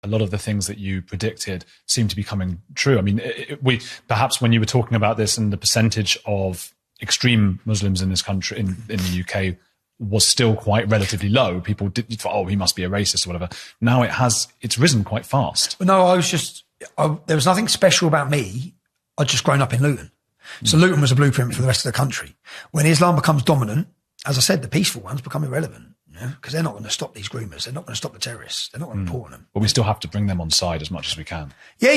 a lot of the things that you predicted seem to be coming true. I mean, we perhaps when you were talking about this and the percentage of extreme Muslims in this country, in the UK, was still quite relatively low. People did, he must be a racist or whatever. Now it's risen quite fast. Well, no, there was nothing special about me. I'd just grown up in Luton. So Luton was a blueprint for the rest of the country. When Islam becomes dominant, as I said, the peaceful ones become irrelevant. Because they're not going to stop these groomers. They're not going to stop the terrorists. They're not going to report them. But we still have to bring them on side as much as we can. Yeah.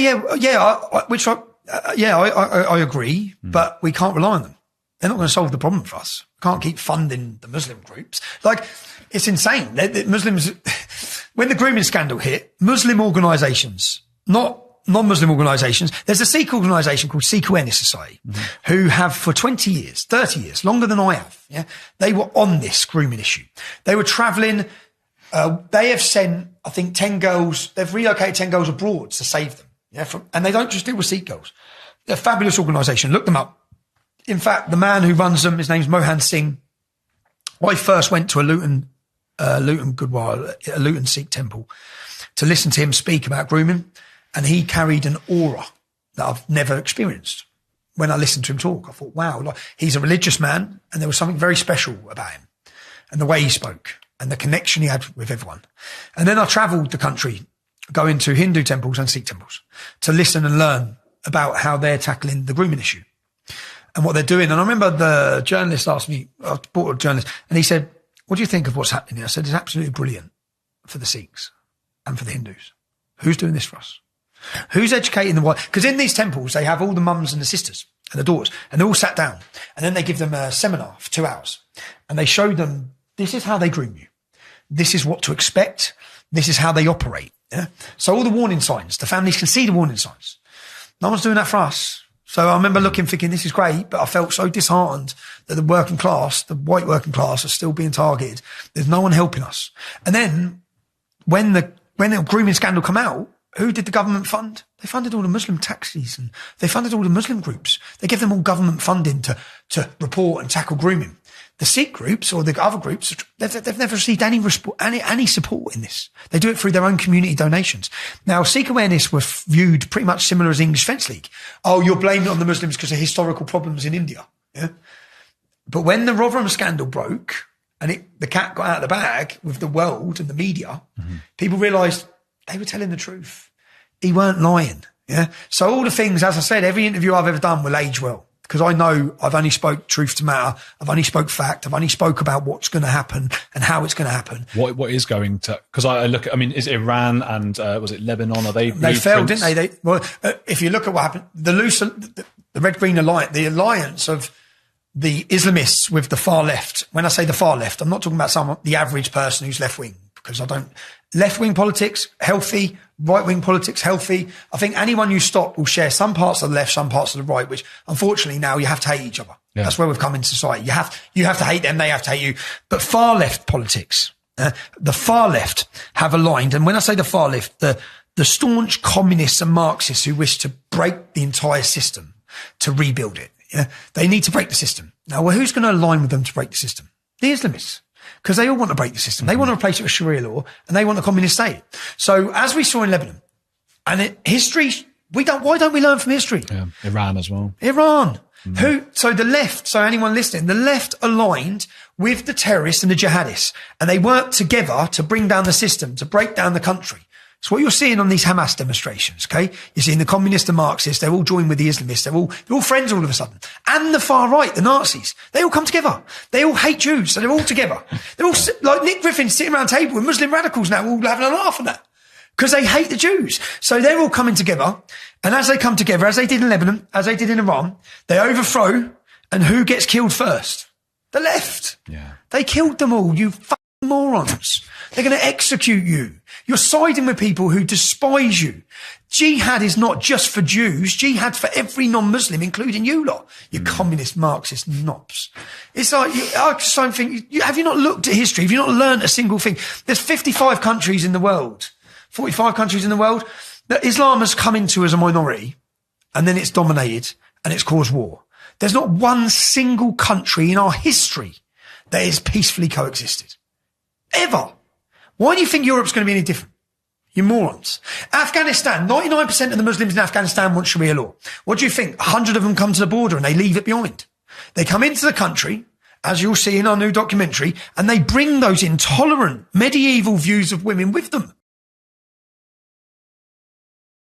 I agree. But we can't rely on them. They're not going to solve the problem for us. We can't keep funding the Muslim groups. Like, it's insane. Muslims, when the grooming scandal hit, Muslim organisations, not non-Muslim organisations, there's a Sikh organisation called Sikh Awareness Society, who have for 20 years, 30 years, longer than I have, they were on this grooming issue. They were travelling, they have sent, I think, 10 girls, they've relocated 10 girls abroad to save them. And they don't just deal with Sikh girls. They're a fabulous organisation. Look them up. In fact, the man who runs them, his name's Mohan Singh. I first went to a Luton Sikh temple to listen to him speak about grooming. And he carried an aura that I've never experienced. When I listened to him talk, I thought, wow, he's a religious man, and there was something very special about him and the way he spoke and the connection he had with everyone. And then I travelled the country, going to Hindu temples and Sikh temples to listen and learn about how they're tackling the grooming issue and what they're doing. And I remember the journalist asked me, I bought a journalist, and he said, what do you think of what's happening here? I said, it's absolutely brilliant for the Sikhs and for the Hindus. Who's doing this for us? Who's educating the wife? Because in these temples, they have all the mums and the sisters and the daughters, and they're all sat down. And then they give them a seminar for 2 hours. And they show them, this is how they groom you. This is what to expect. This is how they operate. Yeah? So all the warning signs, the families can see the warning signs. No one's doing that for us. So I remember looking, thinking, this is great, but I felt so disheartened that the working class, the white working class, are still being targeted. There's no one helping us. And then when the grooming scandal come out, who did the government fund? They funded all the Muslim taxis, and they funded all the Muslim groups. They give them all government funding to report and tackle grooming. The Sikh groups or the other groups, they've never received any support in this. They do it through their own community donations. Now, Sikh Awareness was viewed pretty much similar as English Fence League. Oh, you're blaming it on the Muslims because of historical problems in India. Yeah. But when the Rotherham scandal broke and the cat got out of the bag with the world and the media, people realised they were telling the truth. He weren't lying. Yeah. So all the things, as I said, every interview I've ever done will age well, because I know I've only spoke truth to matter. I've only spoke fact. I've only spoke about what's going to happen and how it's going to happen. What is going to, because I look at, I mean, is Iran and, was it Lebanon? Are they failed, didn't they? If you look at what happened, the Red Green Alliance, the alliance of the Islamists with the far left. When I say the far left, I'm not talking about the average person who's left wing, because left wing politics, healthy. Right wing politics, healthy. I think anyone you stop will share some parts of the left, some parts of the right, which unfortunately now you have to hate each other. Yeah. That's where we've come in society. You have to hate them, they have to hate you. But far left politics, the far left have aligned. And when I say the far left, the staunch communists and Marxists who wish to break the entire system to rebuild it. Yeah? They need to break the system. Now, well, who's going to align with them to break the system? The Islamists. Because they all want to break the system. They want to replace it with Sharia law, and they want a communist state. So as we saw in Lebanon, and history, why don't we learn from history? Yeah, Iran as well. Iran. So the left, so anyone listening, the left aligned with the terrorists and the jihadists, and they worked together to bring down the system, to break down the country. It's what you're seeing on these Hamas demonstrations, okay? You're seeing the communists and Marxists, they're all joined with the Islamists, they're all friends all of a sudden. And the far right, the Nazis, they all come together. They all hate Jews, so they're all together. They're all, like Nick Griffin sitting around a table with Muslim radicals now, all having a laugh at that. Because they hate the Jews. So they're all coming together. And as they come together, as they did in Lebanon, as they did in Iran, they overthrow, and who gets killed first? The left. Yeah. They killed them all, you fucking morons. They're going to execute you. You're siding with people who despise you. Jihad is not just for Jews. Jihad's for every non-Muslim, including you lot. You communist, Marxist knobs. It's like, have you not looked at history? Have you not learned a single thing? There's 55 countries in the world, 45 countries in the world that Islam has come into as a minority, and then it's dominated and it's caused war. There's not one single country in our history that has peacefully coexisted. Ever. Why do you think Europe's going to be any different? You morons. Afghanistan, 99% of the Muslims in Afghanistan want Sharia law. What do you think? 100 of them come to the border and they leave it behind. They come into the country, as you'll see in our new documentary, and they bring those intolerant medieval views of women with them.